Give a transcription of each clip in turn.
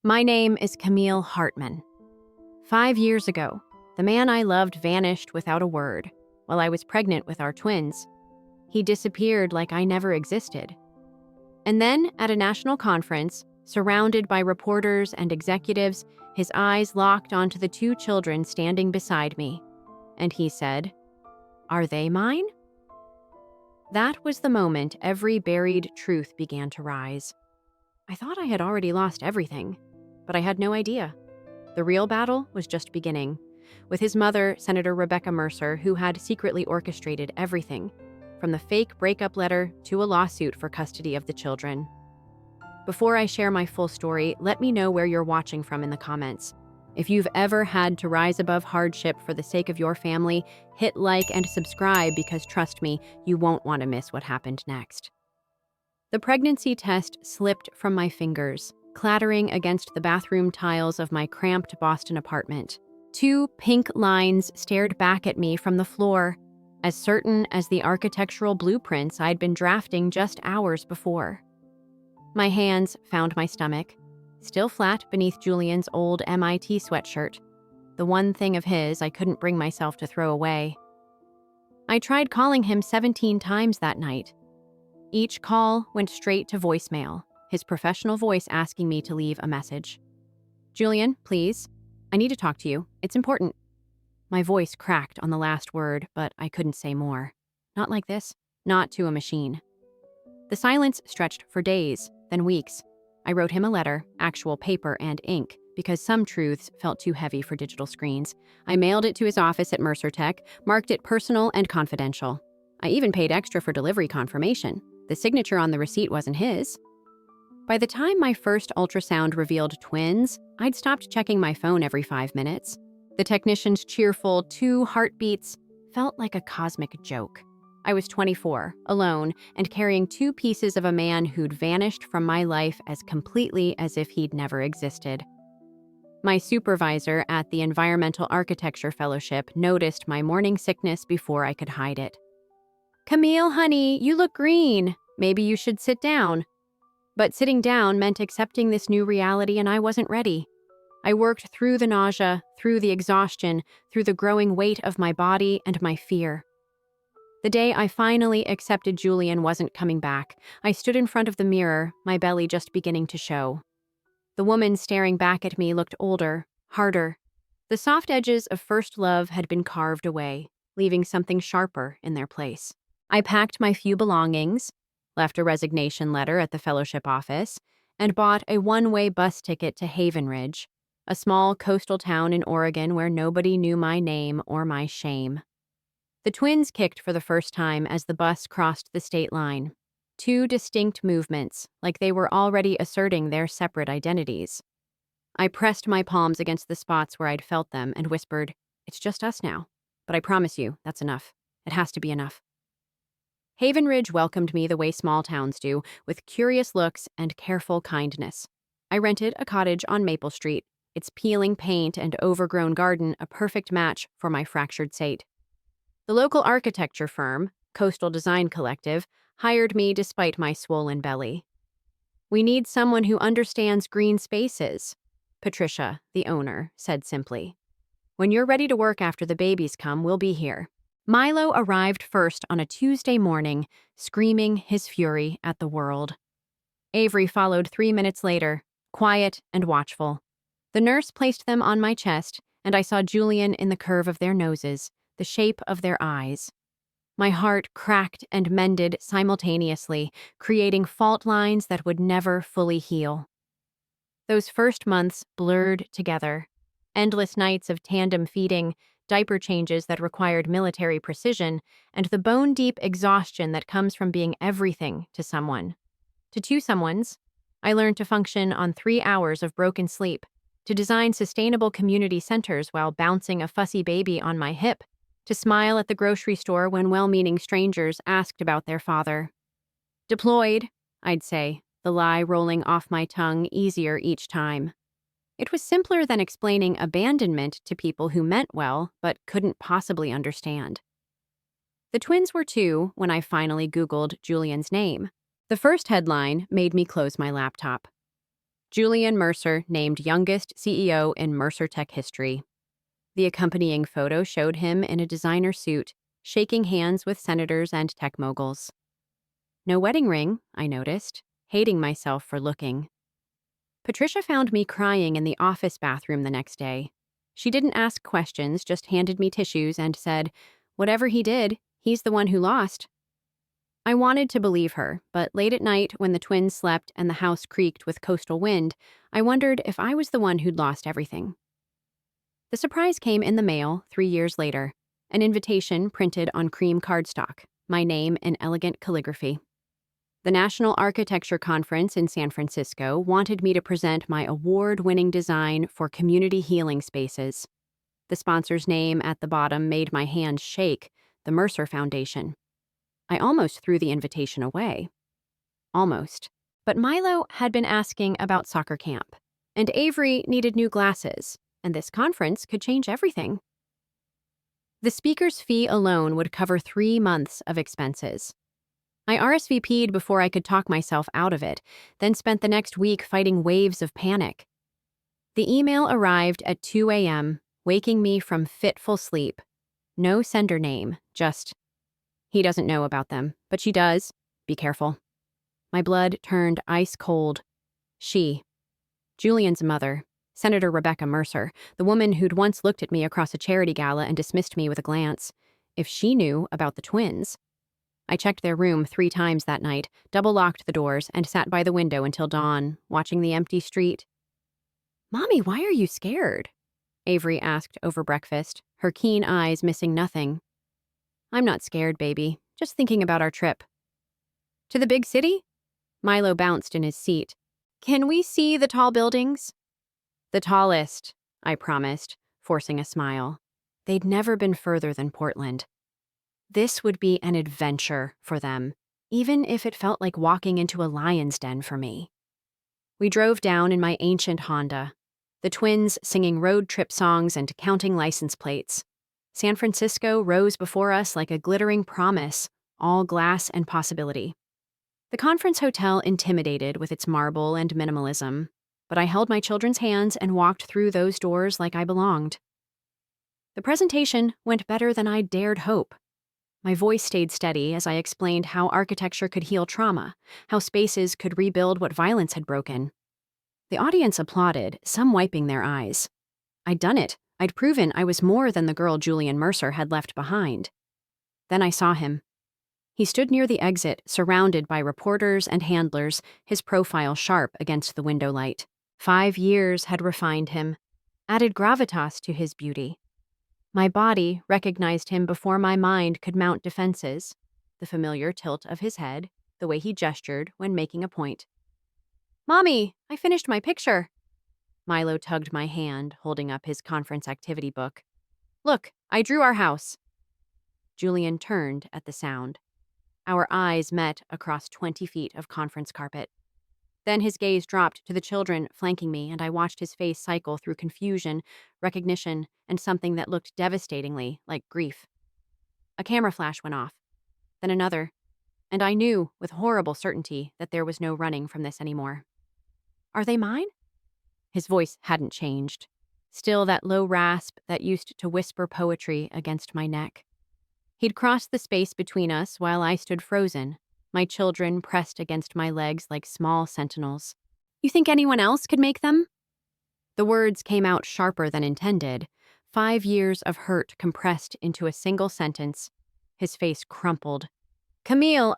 My name is Camille Hartman. 5 years ago, the man I loved vanished without a word while I was pregnant with our twins. He disappeared like I never existed. And then, at a national conference, surrounded by reporters and executives, his eyes locked onto the two children standing beside me. And he said, "Are they mine?" That was the moment every buried truth began to rise. I thought I had already lost everything, but I had no idea. The real battle was just beginning, with his mother, Senator Rebecca Mercer, who had secretly orchestrated everything, from the fake breakup letter to a lawsuit for custody of the children. Before I share my full story, let me know where you're watching from in the comments. If you've ever had to rise above hardship for the sake of your family, hit like and subscribe because trust me, you won't want to miss what happened next. The pregnancy test slipped from my fingers, clattering against the bathroom tiles of my cramped Boston apartment. Two pink lines stared back at me from the floor, as certain as the architectural blueprints I'd been drafting just hours before. My hands found my stomach, still flat beneath Julian's old MIT sweatshirt, the one thing of his I couldn't bring myself to throw away. I tried calling him 17 times that night. Each call went straight to voicemail, his professional voice asking me to leave a message. "Julian, please. I need to talk to you. It's important." My voice cracked on the last word, but I couldn't say more. Not like this. Not to a machine. The silence stretched for days, then weeks. I wrote him a letter, actual paper and ink, because some truths felt too heavy for digital screens. I mailed it to his office at Mercer Tech, marked it personal and confidential. I even paid extra for delivery confirmation. The signature on the receipt wasn't his. By the time my first ultrasound revealed twins, I'd stopped checking my phone every 5 minutes. The technician's cheerful 2 heartbeats felt like a cosmic joke. I was 24, alone, and carrying 2 pieces of a man who'd vanished from my life as completely as if he'd never existed. My supervisor at the Environmental Architecture Fellowship noticed my morning sickness before I could hide it. "Camille, honey, you look green. Maybe you should sit down." But sitting down meant accepting this new reality, and I wasn't ready. I worked through the nausea, through the exhaustion, through the growing weight of my body and my fear. The day I finally accepted Julian wasn't coming back, I stood in front of the mirror, my belly just beginning to show. The woman staring back at me looked older, harder. The soft edges of first love had been carved away, leaving something sharper in their place. I packed my few belongings, left a resignation letter at the fellowship office, and bought a one-way bus ticket to Haven Ridge, a small coastal town in Oregon where nobody knew my name or my shame. The twins kicked for the first time as the bus crossed the state line. 2 distinct movements, like they were already asserting their separate identities. I pressed my palms against the spots where I'd felt them and whispered, "It's just us now. But I promise you, that's enough. It has to be enough." Haven Ridge welcomed me the way small towns do, with curious looks and careful kindness. I rented a cottage on Maple Street, its peeling paint and overgrown garden a perfect match for my fractured state. The local architecture firm, Coastal Design Collective, hired me despite my swollen belly. "We need someone who understands green spaces," Patricia, the owner, said simply. "When you're ready to work after the babies come, we'll be here." Milo arrived first on a Tuesday morning, screaming his fury at the world. Avery followed 3 minutes later, quiet and watchful. The nurse placed them on my chest, and I saw Julian in the curve of their noses, the shape of their eyes. My heart cracked and mended simultaneously, creating fault lines that would never fully heal. Those first months blurred together. Endless nights of tandem feeding, diaper changes that required military precision, and the bone-deep exhaustion that comes from being everything to someone. To 2 someones, I learned to function on 3 hours of broken sleep, to design sustainable community centers while bouncing a fussy baby on my hip, to smile at the grocery store when well-meaning strangers asked about their father. "Deployed," I'd say, the lie rolling off my tongue easier each time. It was simpler than explaining abandonment to people who meant well but couldn't possibly understand. The twins were 2 when I finally Googled Julian's name. The first headline made me close my laptop. Julian Mercer named youngest CEO in Mercer Tech history. The accompanying photo showed him in a designer suit, shaking hands with senators and tech moguls. No wedding ring, I noticed, hating myself for looking. Patricia found me crying in the office bathroom the next day. She didn't ask questions, just handed me tissues and said, "Whatever he did, he's the one who lost." I wanted to believe her, but late at night, when the twins slept and the house creaked with coastal wind, I wondered if I was the one who'd lost everything. The surprise came in the mail 3 years later, an invitation printed on cream cardstock, my name in elegant calligraphy. The National Architecture Conference in San Francisco wanted me to present my award-winning design for community healing spaces. The sponsor's name at the bottom made my hands shake, the Mercer Foundation. I almost threw the invitation away. Almost. But Milo had been asking about soccer camp, and Avery needed new glasses, and this conference could change everything. The speaker's fee alone would cover 3 months of expenses. I RSVP'd before I could talk myself out of it, then spent the next week fighting waves of panic. The email arrived at 2 a.m., waking me from fitful sleep. No sender name, just, "He doesn't know about them, but she does. Be careful." My blood turned ice cold. She, Julian's mother, Senator Rebecca Mercer, the woman who'd once looked at me across a charity gala and dismissed me with a glance. If she knew about the twins. I checked their room 3 times that night, double-locked the doors, and sat by the window until dawn, watching the empty street. "Mommy, why are you scared?" Avery asked over breakfast, her keen eyes missing nothing. "I'm not scared, baby. Just thinking about our trip." "To the big city?" Milo bounced in his seat. "Can we see the tall buildings?" "The tallest," I promised, forcing a smile. They'd never been further than Portland. This would be an adventure for them, even if it felt like walking into a lion's den for me. We drove down in my ancient Honda, the twins singing road trip songs and counting license plates. San Francisco rose before us like a glittering promise, all glass and possibility. The conference hotel intimidated with its marble and minimalism, but I held my children's hands and walked through those doors like I belonged. The presentation went better than I dared hope. My voice stayed steady as I explained how architecture could heal trauma, how spaces could rebuild what violence had broken. The audience applauded, some wiping their eyes. I'd done it. I'd proven I was more than the girl Julian Mercer had left behind. Then I saw him. He stood near the exit, surrounded by reporters and handlers, his profile sharp against the window light. 5 years had refined him, added gravitas to his beauty. My body recognized him before my mind could mount defenses, the familiar tilt of his head, the way he gestured when making a point. "Mommy, I finished my picture." Milo tugged my hand, holding up his conference activity book. "Look, I drew our house." Julian turned at the sound. Our eyes met across 20 feet of conference carpet. Then his gaze dropped to the children flanking me, and I watched his face cycle through confusion, recognition, and something that looked devastatingly like grief. A camera flash went off, then another, and I knew with horrible certainty that there was no running from this anymore. "Are they mine?" His voice hadn't changed. Still that low rasp that used to whisper poetry against my neck. He'd crossed the space between us while I stood frozen, my children pressed against my legs like small sentinels. "You think anyone else could make them?" The words came out sharper than intended, 5 years of hurt compressed into a single sentence. His face crumpled. "Camille,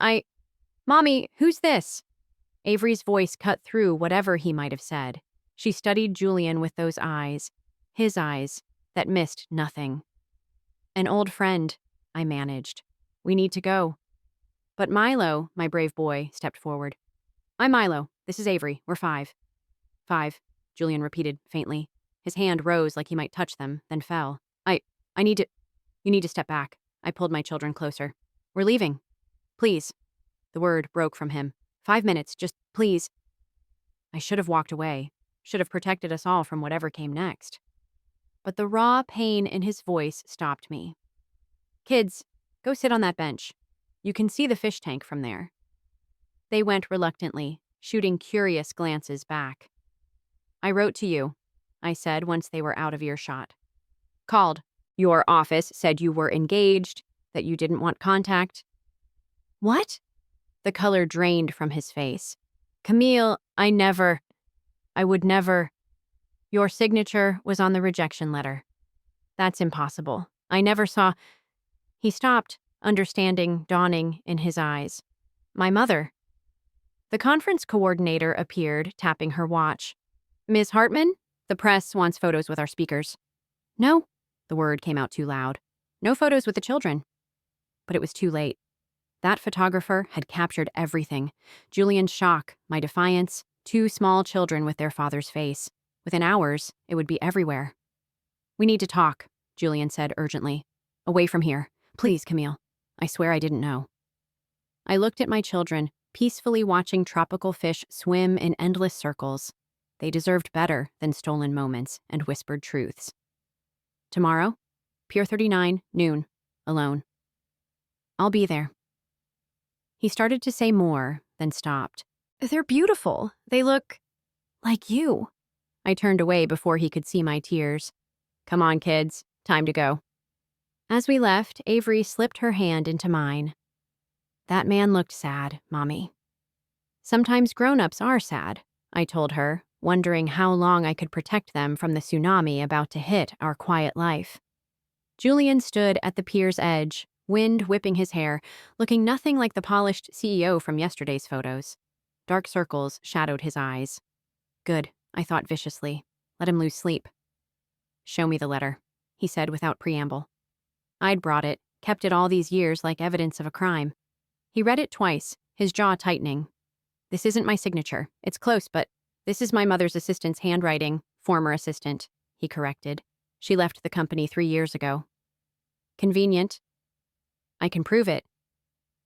Mommy, who's this?" Avery's voice cut through whatever he might have said. She studied Julian with those eyes, his eyes, that missed nothing. "An old friend," I managed. "We need to go." But Milo, my brave boy, stepped forward. "I'm Milo. This is Avery. We're 5. 5, Julian repeated faintly. His hand rose like he might touch them, then fell. I need to... You need to step back." I pulled my children closer. "We're leaving. Please." The word broke from him. 5 minutes, just please." I should have walked away, should have protected us all from whatever came next. But the raw pain in his voice stopped me. "Kids, go sit on that bench. You can see the fish tank from there." They went reluctantly, shooting curious glances back. I wrote to you, I said once they were out of earshot. Called. Your office said you were engaged, that you didn't want contact. What? The color drained from his face. Camille, I would never. Your signature was on the rejection letter. That's impossible. I never saw. He stopped, understanding dawning in his eyes. My mother. The conference coordinator appeared, tapping her watch. Ms. Hartman, the press wants photos with our speakers. No, the word came out too loud. No photos with the children. But it was too late. That photographer had captured everything. Julian's shock, my defiance, two small children with their father's face. Within hours, it would be everywhere. We need to talk, Julian said urgently. Away from here. Please, Camille. I swear I didn't know. I looked at my children, peacefully watching tropical fish swim in endless circles. They deserved better than stolen moments and whispered truths. Tomorrow, Pier 39, noon, alone. I'll be there. He started to say more, then stopped. They're beautiful. They look like you. I turned away before he could see my tears. Come on, kids. Time to go. As we left, Avery slipped her hand into mine. That man looked sad, Mommy. Sometimes grown-ups are sad, I told her, wondering how long I could protect them from the tsunami about to hit our quiet life. Julian stood at the pier's edge, wind whipping his hair, looking nothing like the polished CEO from yesterday's photos. Dark circles shadowed his eyes. Good, I thought viciously. Let him lose sleep. Show me the letter, he said without preamble. I'd brought it, kept it all these years like evidence of a crime. He read it twice, his jaw tightening. This isn't my signature. It's close, but this is my mother's assistant's handwriting, former assistant, he corrected. She left the company 3 years ago. Convenient. I can prove it.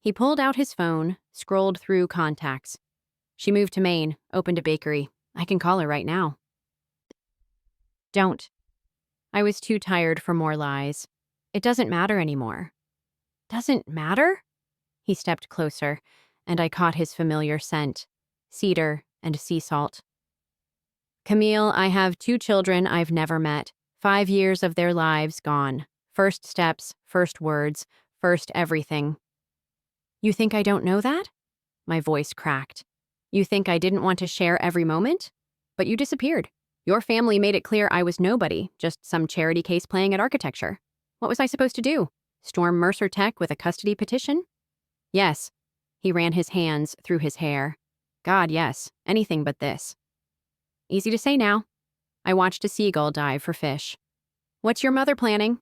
He pulled out his phone, scrolled through contacts. She moved to Maine, opened a bakery. I can call her right now. Don't. I was too tired for more lies. It doesn't matter anymore. Doesn't matter? He stepped closer, and I caught his familiar scent, cedar and sea salt. Camille, I have 2 children I've never met, 5 years of their lives gone. First steps, first words, first everything. You think I don't know that? My voice cracked. You think I didn't want to share every moment? But you disappeared. Your family made it clear I was nobody, just some charity case playing at architecture. What was I supposed to do? Storm Mercer Tech with a custody petition? Yes. He ran his hands through his hair. God, yes. Anything but this. Easy to say now. I watched a seagull dive for fish. What's your mother planning?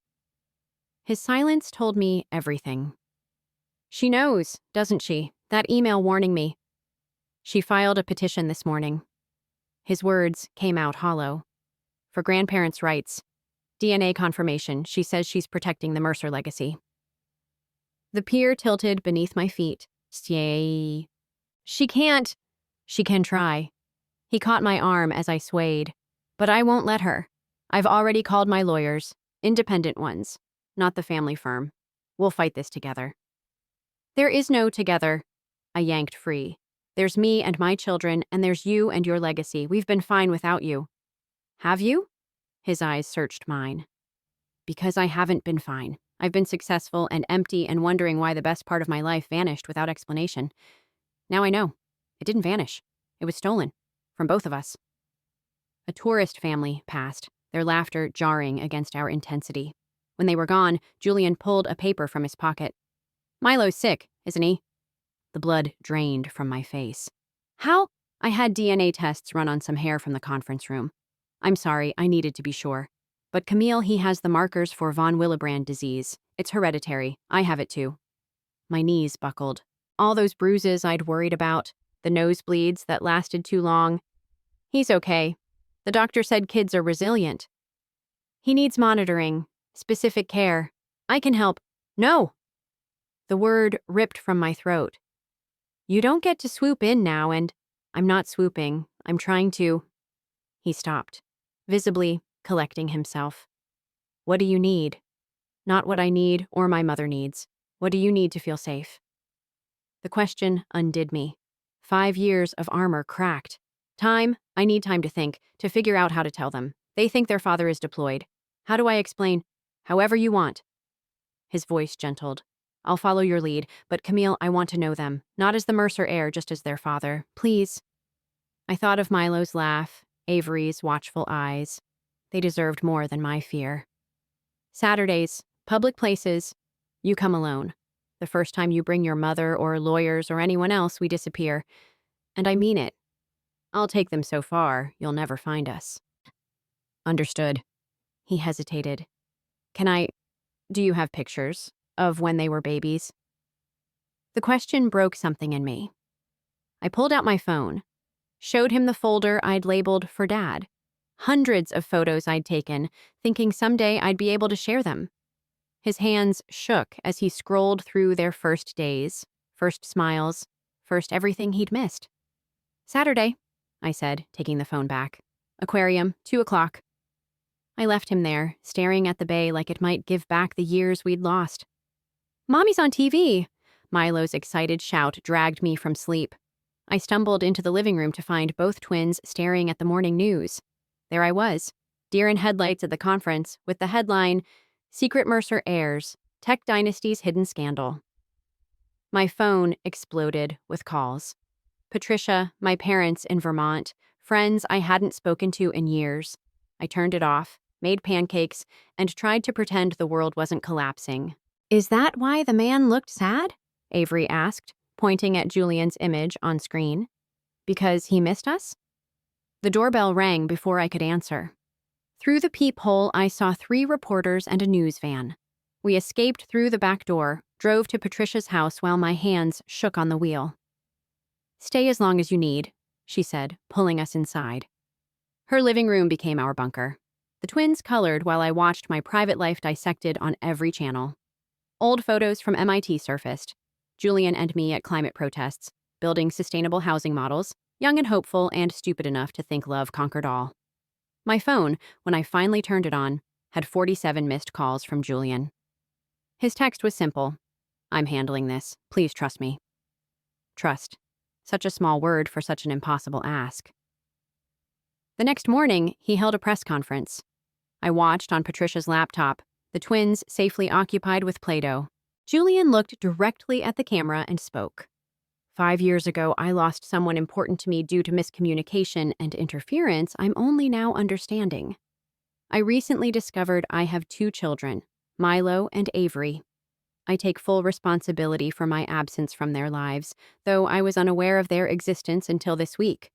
His silence told me everything. She knows, doesn't she? That email warning me. She filed a petition this morning. His words came out hollow. For grandparents' rights. DNA confirmation. She says she's protecting the Mercer legacy. The pier tilted beneath my feet. Stay. She can't. She can try. He caught my arm as I swayed. But I won't let her. I've already called my lawyers. Independent ones. Not the family firm. We'll fight this together. There is no together. I yanked free. There's me and my children, and there's you and your legacy. We've been fine without you. Have you? His eyes searched mine. Because I haven't been fine. I've been successful and empty and wondering why the best part of my life vanished without explanation. Now I know. It didn't vanish. It was stolen. From both of us. A tourist family passed, their laughter jarring against our intensity. When they were gone, Julian pulled a paper from his pocket. Milo's sick, isn't he? The blood drained from my face. How? I had DNA tests run on some hair from the conference room. I'm sorry, I needed to be sure. But Camille, he has the markers for von Willebrand disease. It's hereditary. I have it too. My knees buckled. All those bruises I'd worried about, the nosebleeds that lasted too long. He's okay. The doctor said kids are resilient. He needs monitoring, specific care. I can help. No! The word ripped from my throat. You don't get to swoop in now, and I'm not swooping. I'm trying to. He stopped, visibly collecting himself. What do you need? Not what I need or my mother needs. What do you need to feel safe? The question undid me. 5 years of armor cracked. I need time to think, to figure out how to tell them. They think their father is deployed. How do I explain? However you want. His voice gentled. I'll follow your lead, but Camille, I want to know them. Not as the Mercer heir, just as their father. Please. I thought of Milo's laugh, Avery's watchful eyes. They deserved more than my fear. Saturdays, public places, you come alone. The first time you bring your mother or lawyers or anyone else, we disappear. And I mean it. I'll take them so far, you'll never find us. Understood. He hesitated. Do you have pictures of when they were babies? The question broke something in me. I pulled out my phone, showed him the folder I'd labeled for Dad. Hundreds of photos I'd taken, thinking someday I'd be able to share them. His hands shook as he scrolled through their first days, first smiles, first everything he'd missed. Saturday, I said, taking the phone back. Aquarium, 2:00. I left him there, staring at the bay like it might give back the years we'd lost. Mommy's on TV! Milo's excited shout dragged me from sleep. I stumbled into the living room to find both twins staring at the morning news. There I was, deer in headlights at the conference, with the headline, Secret Mercer Heirs, Tech Dynasty's Hidden Scandal. My phone exploded with calls. Patricia, my parents in Vermont, friends I hadn't spoken to in years. I turned it off, made pancakes, and tried to pretend the world wasn't collapsing. Is that why the man looked sad? Avery asked, pointing at Julian's image on screen. Because he missed us? The doorbell rang before I could answer. Through the peephole, I saw 3 reporters and a news van. We escaped through the back door, drove to Patricia's house while my hands shook on the wheel. Stay as long as you need, she said, pulling us inside. Her living room became our bunker. The twins colored while I watched my private life dissected on every channel. Old photos from MIT surfaced. Julian and me at climate protests, building sustainable housing models, young and hopeful and stupid enough to think love conquered all. My phone, when I finally turned it on, had 47 missed calls from Julian. His text was simple. I'm handling this. Please trust me. Trust. Such a small word for such an impossible ask. The next morning, he held a press conference. I watched on Patricia's laptop, the twins safely occupied with Play-Doh. Julian looked directly at the camera and spoke. 5 years ago, I lost someone important to me due to miscommunication and interference I'm only now understanding. I recently discovered I have 2 children, Milo and Avery. I take full responsibility for my absence from their lives, though I was unaware of their existence until this week.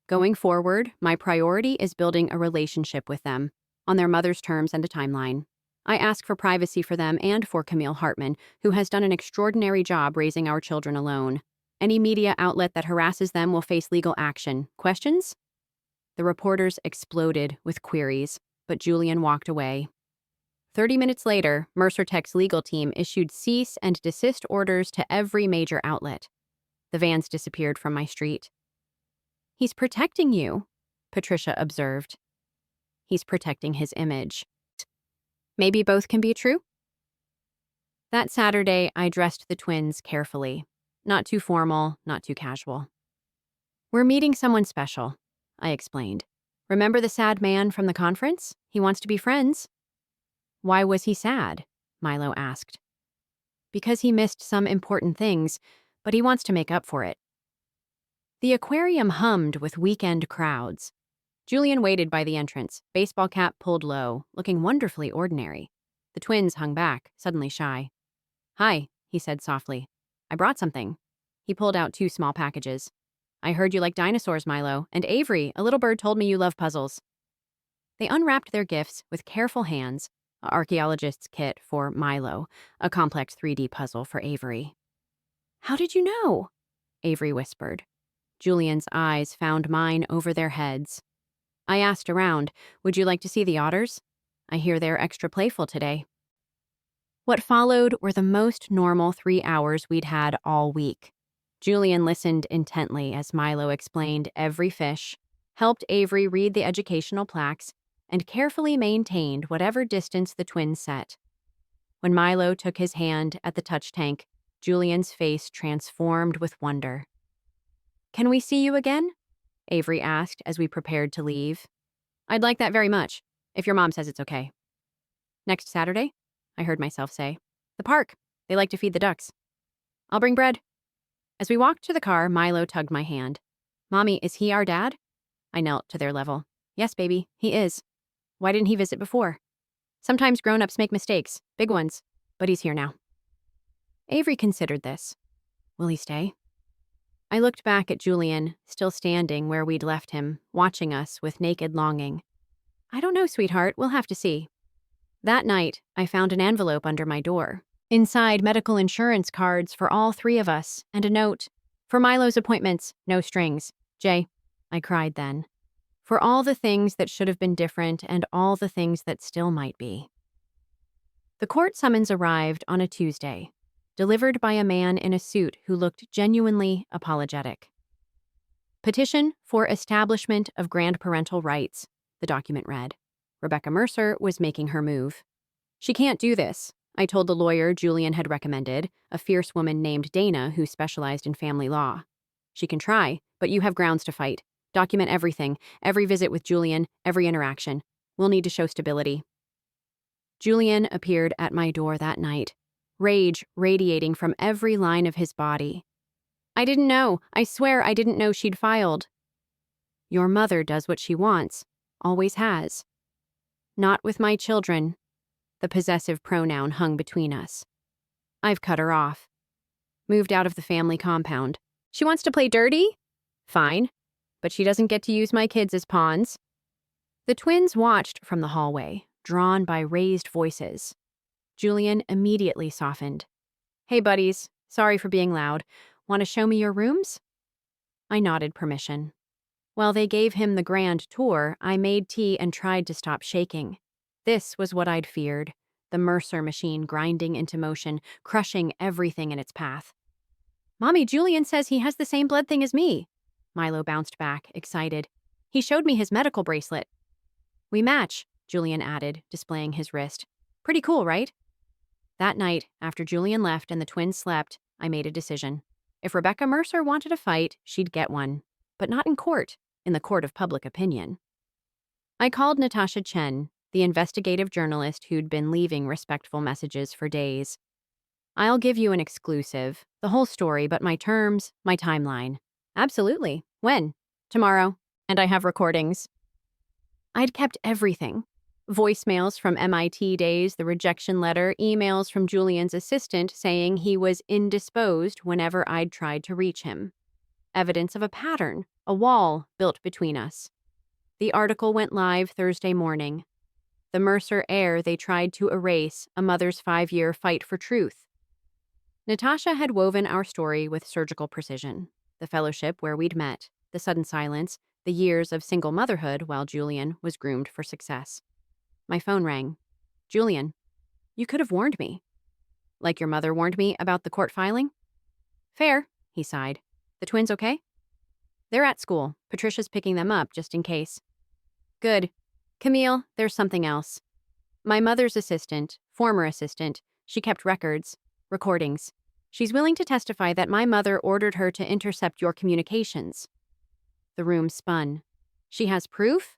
Going forward, my priority is building a relationship with them, on their mother's terms and a timeline. I ask for privacy for them and for Camille Hartman, who has done an extraordinary job raising our children alone. Any media outlet that harasses them will face legal action. Questions? The reporters exploded with queries, but Julian walked away. 30 minutes later, Mercer Tech's legal team issued cease and desist orders to every major outlet. The vans disappeared from my street. He's protecting you, Patricia observed. He's protecting his image. Maybe both can be true? That Saturday, I dressed the twins carefully. Not too formal, not too casual. We're meeting someone special, I explained. Remember the sad man from the conference? He wants to be friends. Why was he sad? Milo asked. Because he missed some important things, but he wants to make up for it. The aquarium hummed with weekend crowds. Julian waited by the entrance, baseball cap pulled low, looking wonderfully ordinary. The twins hung back, suddenly shy. Hi, he said softly. I brought something. He pulled out 2 small packages. I heard you like dinosaurs, Milo, and Avery, a little bird, told me you love puzzles. They unwrapped their gifts with careful hands, an archaeologist's kit for Milo, a complex 3D puzzle for Avery. How did you know? Avery whispered. Julian's eyes found mine over their heads. I asked around, would you like to see the otters? I hear they're extra playful today. What followed were the most normal 3 hours we'd had all week. Julian listened intently as Milo explained every fish, helped Avery read the educational plaques, and carefully maintained whatever distance the twins set. When Milo took his hand at the touch tank, Julian's face transformed with wonder. Can we see you again? Avery asked as we prepared to leave. I'd like that very much, if your mom says it's okay. Next Saturday? I heard myself say. The park. They like to feed the ducks. I'll bring bread. As we walked to the car, Milo tugged my hand. Mommy, is he our dad? I knelt to their level. Yes, baby, he is. Why didn't he visit before? Sometimes grown-ups make mistakes, big ones, but he's here now. Avery considered this. Will he stay? I looked back at Julian, still standing where we'd left him, watching us with naked longing. I don't know, sweetheart, we'll have to see. That night, I found an envelope under my door. Inside, medical insurance cards for all three of us, and a note. For Milo's appointments, no strings. Jay, I cried then. For all the things that should have been different and all the things that still might be. The court summons arrived on a Tuesday, delivered by a man in a suit who looked genuinely apologetic. Petition for establishment of grandparental rights, the document read. Rebecca Mercer was making her move. She can't do this, I told the lawyer Julian had recommended, a fierce woman named Dana who specialized in family law. She can try, but you have grounds to fight. Document everything, every visit with Julian, every interaction. We'll need to show stability. Julian appeared at my door that night, rage radiating from every line of his body. I didn't know. I swear I didn't know she'd filed. Your mother does what she wants, always has. Not with my children. The possessive pronoun hung between us. I've cut her off. Moved out of the family compound. She wants to play dirty? Fine. But she doesn't get to use my kids as pawns. The twins watched from the hallway, drawn by raised voices. Julian immediately softened. Hey, buddies. Sorry for being loud. Want to show me your rooms? I nodded permission. While they gave him the grand tour, I made tea and tried to stop shaking. This was what I'd feared, the Mercer machine grinding into motion, crushing everything in its path. Mommy, Julian says he has the same blood thing as me. Milo bounced back, excited. He showed me his medical bracelet. We match, Julian added, displaying his wrist. Pretty cool, right? That night, after Julian left and the twins slept, I made a decision. If Rebecca Mercer wanted a fight, she'd get one. But not in court, in the court of public opinion. I called Natasha Chen, the investigative journalist who'd been leaving respectful messages for days. I'll give you an exclusive, the whole story, but my terms, my timeline. Absolutely. When? Tomorrow. And I have recordings. I'd kept everything. Voicemails from MIT days, the rejection letter, emails from Julian's assistant saying he was indisposed whenever I'd tried to reach him. Evidence of a pattern, a wall built between us. The article went live Thursday morning. The Mercer heir they tried to erase, a mother's 5-year fight for truth. Natasha had woven our story with surgical precision. The fellowship where we'd met, the sudden silence, the years of single motherhood while Julian was groomed for success. My phone rang. Julian, you could have warned me. Like your mother warned me about the court filing? Fair, he sighed. The twins okay? They're at school. Patricia's picking them up just in case. Good. Camille, there's something else. My mother's assistant, former assistant, she kept records, recordings. She's willing to testify that my mother ordered her to intercept your communications. The room spun. She has proof?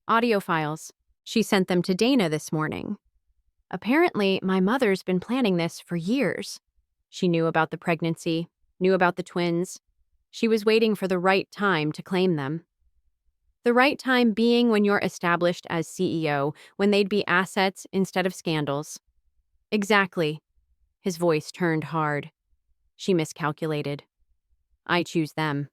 Audio files. She sent them to Dana this morning. Apparently, my mother's been planning this for years. She knew about the pregnancy, knew about the twins. She was waiting for the right time to claim them. The right time being when you're established as CEO, when they'd be assets instead of scandals. Exactly. His voice turned hard. She miscalculated. I choose them.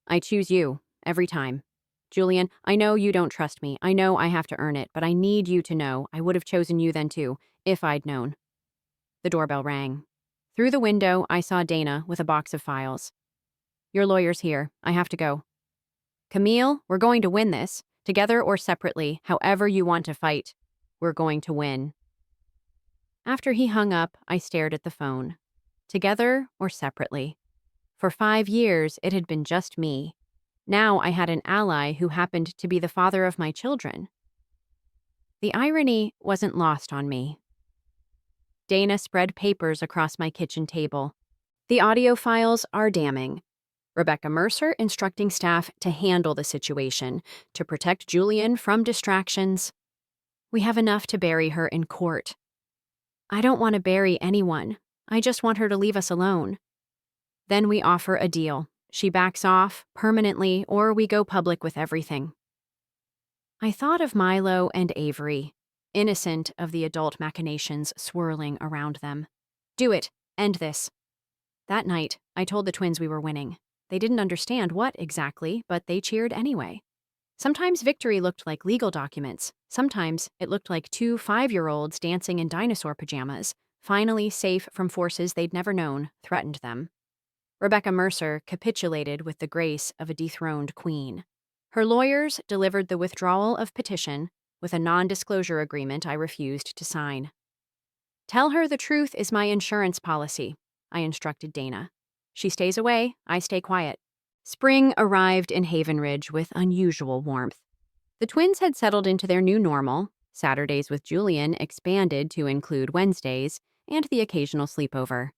I choose you, every time. Julian, I know you don't trust me. I know I have to earn it, but I need you to know I would have chosen you then too, if I'd known. The doorbell rang. Through the window, I saw Dana with a box of files. Your lawyer's here. I have to go. Camille, we're going to win this, together or separately, however you want to fight. We're going to win. After he hung up, I stared at the phone. Together or separately. For 5 years, it had been just me. Now I had an ally who happened to be the father of my children. The irony wasn't lost on me. Dana spread papers across my kitchen table. The audio files are damning. Rebecca Mercer instructing staff to handle the situation, to protect Julian from distractions. We have enough to bury her in court. I don't want to bury anyone. I just want her to leave us alone. Then we offer a deal. She backs off, permanently, or we go public with everything. I thought of Milo and Avery, innocent of the adult machinations swirling around them. Do it. End this. That night, I told the twins we were winning. They didn't understand what exactly, but they cheered anyway. Sometimes victory looked like legal documents. Sometimes it looked like two 5-year-olds dancing in dinosaur pajamas, finally safe from forces they'd never known threatened them. Rebecca Mercer capitulated with the grace of a dethroned queen. Her lawyers delivered the withdrawal of petition with a non-disclosure agreement I refused to sign. Tell her the truth is my insurance policy, I instructed Dana. She stays away, I stay quiet. Spring arrived in Haven Ridge with unusual warmth. The twins had settled into their new normal. Saturdays with Julian expanded to include Wednesdays and the occasional sleepover.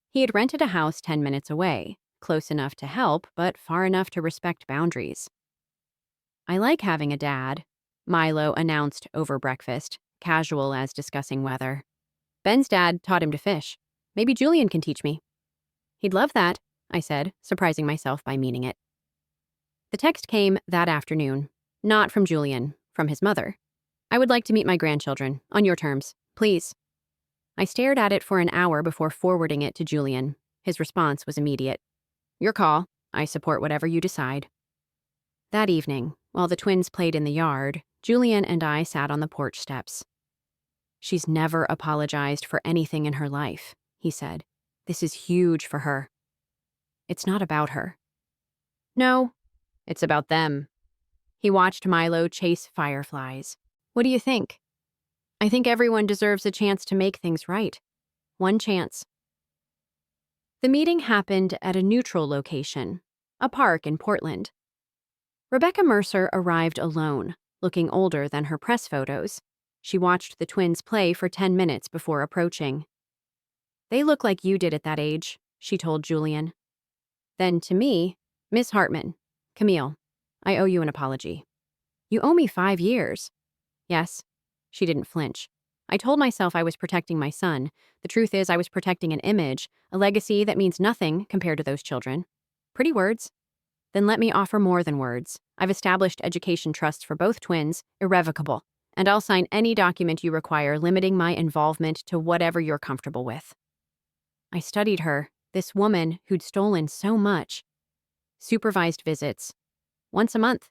He had rented a house 10 minutes away, close enough to help, but far enough to respect boundaries. I like having a dad, Milo announced over breakfast, casual as discussing weather. Ben's dad taught him to fish. Maybe Julian can teach me. He'd love that, I said, surprising myself by meaning it. The text came that afternoon, not from Julian, from his mother. I would like to meet my grandchildren, on your terms, please. I stared at it for an hour before forwarding it to Julian. His response was immediate. Your call. I support whatever you decide. That evening, while the twins played in the yard, Julian and I sat on the porch steps. She's never apologized for anything in her life, he said. This is huge for her. It's not about her. No, it's about them. He watched Milo chase fireflies. What do you think? I think everyone deserves a chance to make things right. One chance. The meeting happened at a neutral location, a park in Portland. Rebecca Mercer arrived alone, looking older than her press photos. She watched the twins play for 10 minutes before approaching. They look like you did at that age, she told Julian. Then to me, Miss Hartman, Camille, I owe you an apology. You owe me 5 years. Yes. She didn't flinch. I told myself I was protecting my son. The truth is I was protecting an image, a legacy that means nothing compared to those children. Pretty words. Then let me offer more than words. I've established education trusts for both twins, irrevocable, and I'll sign any document you require limiting my involvement to whatever you're comfortable with. I studied her, this woman who'd stolen so much. Supervised visits. Once a month.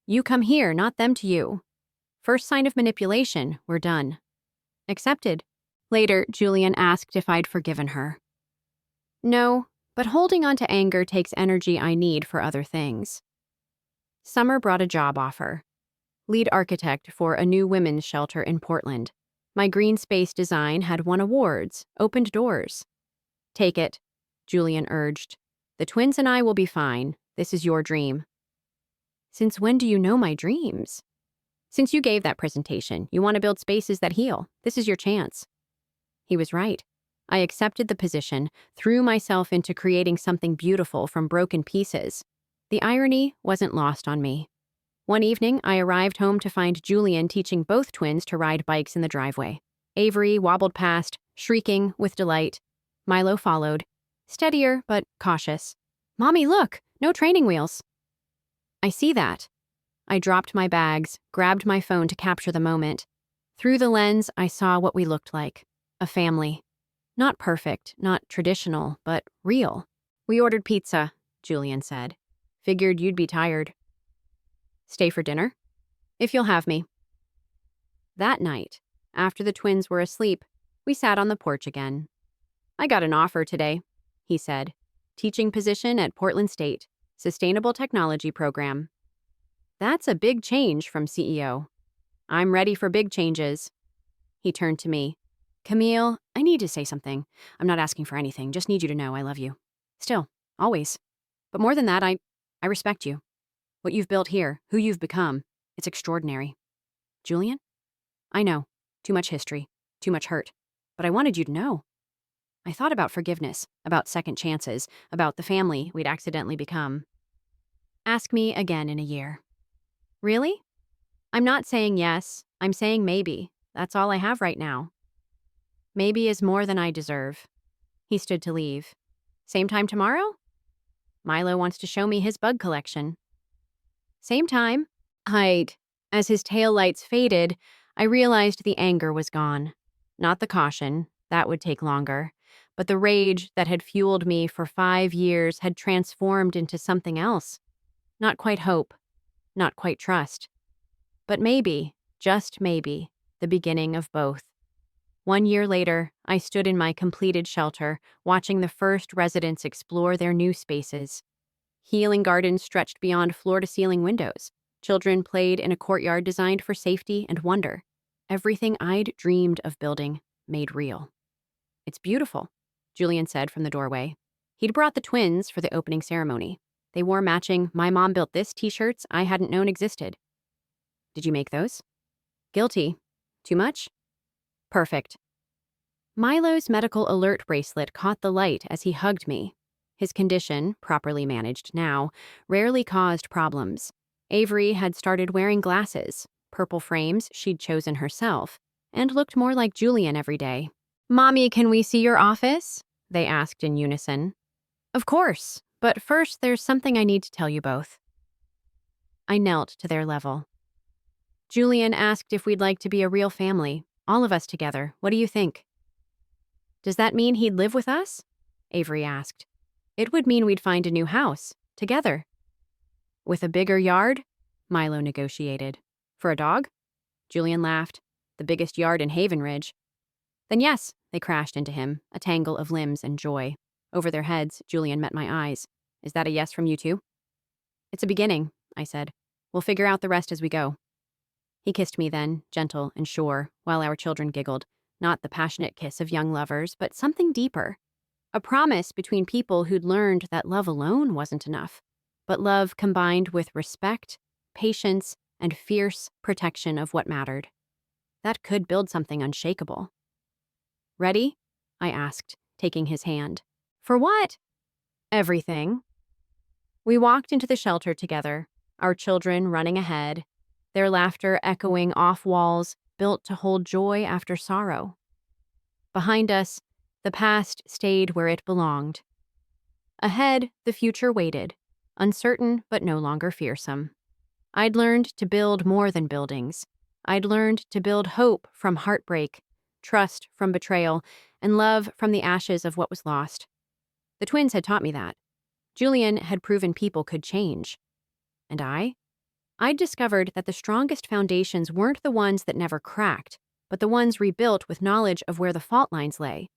You come here, not them to you. First sign of manipulation, we're done. Accepted. Later, Julian asked if I'd forgiven her. No, but holding on to anger takes energy I need for other things. Summer brought a job offer. Lead architect for a new women's shelter in Portland. My green space design had won awards, opened doors. Take it, Julian urged. The twins and I will be fine. This is your dream. Since when do you know my dreams? Since you gave that presentation, you want to build spaces that heal. This is your chance. He was right. I accepted the position, threw myself into creating something beautiful from broken pieces. The irony wasn't lost on me. One evening, I arrived home to find Julian teaching both twins to ride bikes in the driveway. Avery wobbled past, shrieking with delight. Milo followed, steadier but cautious. Mommy, look! No training wheels. I see that. I dropped my bags, grabbed my phone to capture the moment. Through the lens, I saw what we looked like. A family. Not perfect, not traditional, but real. We ordered pizza, Julian said. Figured you'd be tired. Stay for dinner? If you'll have me. That night, after the twins were asleep, we sat on the porch again. I got an offer today, he said. Teaching position at Portland State, Sustainable Technology Program. That's a big change from CEO. I'm ready for big changes. He turned to me. Camille, I need to say something. I'm not asking for anything, just need you to know I love you. Still, always. But more than that, I respect you. What you've built here, who you've become, it's extraordinary. Julian? I know, too much history, too much hurt. But I wanted you to know. I thought about forgiveness, about second chances, about the family we'd accidentally become. Ask me again in a year. Really? I'm not saying yes, I'm saying maybe. That's all I have right now. Maybe is more than I deserve. He stood to leave. Same time tomorrow? Milo wants to show me his bug collection. Same time. Height. As his tail lights faded, I realized the anger was gone. Not the caution, that would take longer, but the rage that had fueled me for 5 years had transformed into something else. Not quite hope, not quite trust, but maybe, just maybe, the beginning of both. 1 year later, I stood in my completed shelter, watching the first residents explore their new spaces. Healing gardens stretched beyond floor-to-ceiling windows. Children played in a courtyard designed for safety and wonder. Everything I'd dreamed of building made real. It's beautiful, Julian said from the doorway. He'd brought the twins for the opening ceremony. They wore matching "My Mom Built This" t-shirts I hadn't known existed. Did you make those? Guilty. Too much? Perfect. Milo's medical alert bracelet caught the light as he hugged me. His condition, properly managed now, rarely caused problems. Avery had started wearing glasses, purple frames she'd chosen herself, and looked more like Julian every day. "Mommy, can we see your office?" they asked in unison. "Of course, but first there's something I need to tell you both." I knelt to their level. Julian asked if we'd like to be a real family, all of us together. What do you think? Does that mean he'd live with us? Avery asked. It would mean we'd find a new house, together. With a bigger yard? Milo negotiated. For a dog? Julian laughed. The biggest yard in Haven Ridge. Then yes, they crashed into him, a tangle of limbs and joy. Over their heads, Julian met my eyes. Is that a yes from you too? It's a beginning, I said. We'll figure out the rest as we go. He kissed me then, gentle and sure, while our children giggled. Not the passionate kiss of young lovers, but something deeper. A promise between people who'd learned that love alone wasn't enough, but love combined with respect, patience, and fierce protection of what mattered. That could build something unshakable. Ready? I asked, taking his hand. For what? Everything. We walked into the shelter together, our children running ahead, their laughter echoing off walls built to hold joy after sorrow. Behind us, the past stayed where it belonged. Ahead, the future waited, uncertain but no longer fearsome. I'd learned to build more than buildings. I'd learned to build hope from heartbreak, trust from betrayal, and love from the ashes of what was lost. The twins had taught me that. Julian had proven people could change. And I'd discovered that the strongest foundations weren't the ones that never cracked, but the ones rebuilt with knowledge of where the fault lines lay.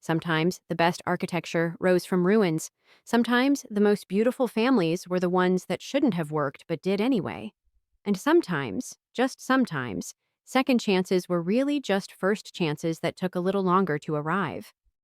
Sometimes the best architecture rose from ruins. Sometimes the most beautiful families were the ones that shouldn't have worked but did anyway. And sometimes, just sometimes, second chances were really just first chances that took a little longer to arrive.